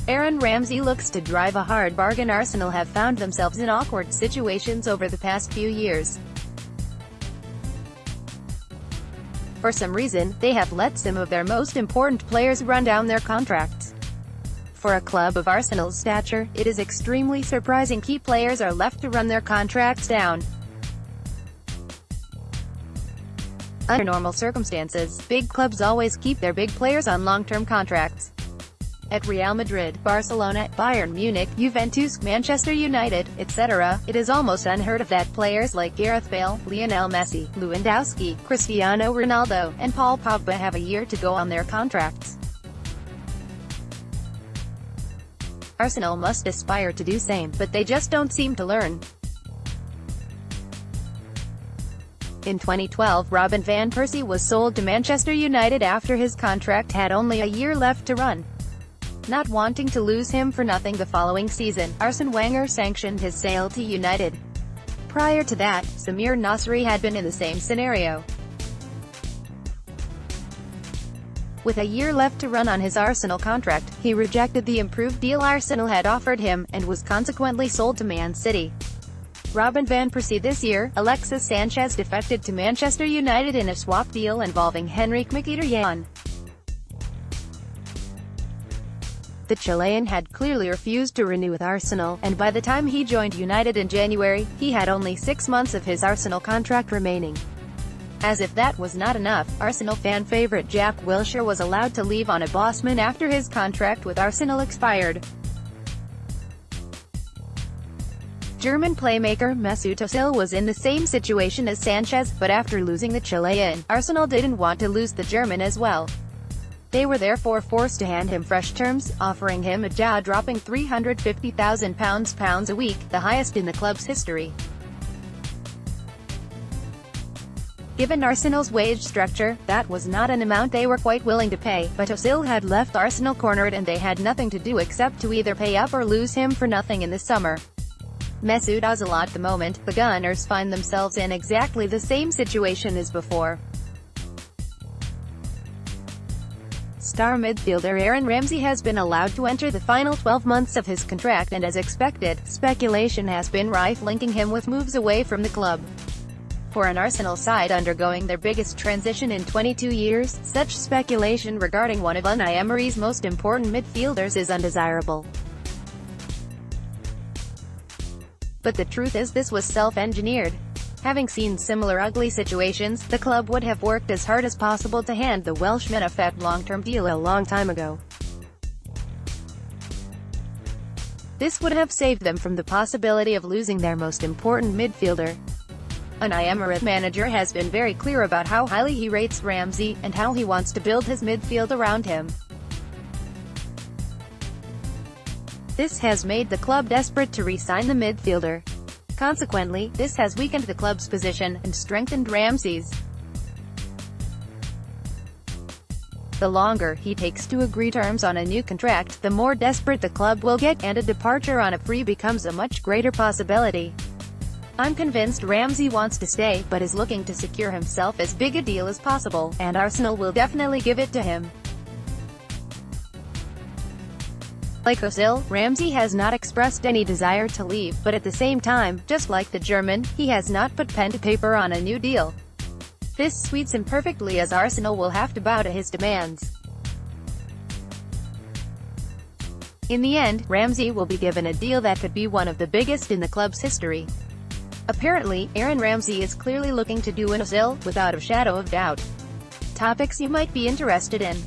Aaron Ramsey looks to drive a hard bargain. Arsenal have found themselves in awkward situations over the past few years. For some reason, they have let some of their most important players run down their contracts. For a club of Arsenal's stature, it is extremely surprising key players are left to run their contracts down. Under normal circumstances, big clubs always keep their big players on long-term contracts. At Real Madrid, Barcelona, Bayern Munich, Juventus, Manchester United, etc., it is almost unheard of that players like Gareth Bale, Lionel Messi, Lewandowski, Cristiano Ronaldo, and Paul Pogba have a year to go on their contracts. Arsenal must aspire to do same, but they just don't seem to learn. In 2012, Robin van Persie was sold to Manchester United after his contract had only a year left to run. Not wanting to lose him for nothing the following season, Arsene Wenger sanctioned his sale to United. Prior to that, Samir Nasri had been in the same scenario. With a year left to run on his Arsenal contract, he rejected the improved deal Arsenal had offered him, and was consequently sold to Man City. Robin van Persie this year, Alexis Sanchez defected to Manchester United in a swap deal involving Henrik Mkhitaryan. The Chilean had clearly refused to renew with Arsenal, and by the time he joined United in January, he had only 6 months of his Arsenal contract remaining. As if that was not enough, Arsenal fan favourite Jack Wilshere was allowed to leave on a Bosman after his contract with Arsenal expired. German playmaker Mesut Ozil was in the same situation as Sanchez, but after losing the Chilean, Arsenal didn't want to lose the German as well. They were therefore forced to hand him fresh terms, offering him a jaw-dropping £350,000 a week, the highest in the club's history. Given Arsenal's wage structure, that was not an amount they were quite willing to pay, but Ozil had left Arsenal cornered and they had nothing to do except to either pay up or lose him for nothing in the summer. Mesut Ozil. At the moment, the Gunners find themselves in exactly the same situation as before. Star midfielder Aaron Ramsey has been allowed to enter the final 12 months of his contract, and as expected, speculation has been rife linking him with moves away from the club. For an Arsenal side undergoing their biggest transition in 22 years, such speculation regarding one of Unai Emery's most important midfielders is undesirable. But the truth is this was self-engineered. Having seen similar ugly situations, the club would have worked as hard as possible to hand the Welshman a fat long-term deal a long time ago. This would have saved them from the possibility of losing their most important midfielder. Unai Emery, manager, has been very clear about how highly he rates Ramsey, and how he wants to build his midfield around him. This has made the club desperate to re-sign the midfielder. Consequently, this has weakened the club's position, and strengthened Ramsey's. The longer he takes to agree terms on a new contract, the more desperate the club will get, and a departure on a free becomes a much greater possibility. I'm convinced Ramsey wants to stay, but is looking to secure himself as big a deal as possible, and Arsenal will definitely give it to him. Like Ozil, Ramsey has not expressed any desire to leave, but at the same time, just like the German, he has not put pen to paper on a new deal. This suits him perfectly, as Arsenal will have to bow to his demands. In the end, Ramsey will be given a deal that could be one of the biggest in the club's history. Apparently, Aaron Ramsey is clearly looking to do an Ozil, without a shadow of doubt. Topics you might be interested in.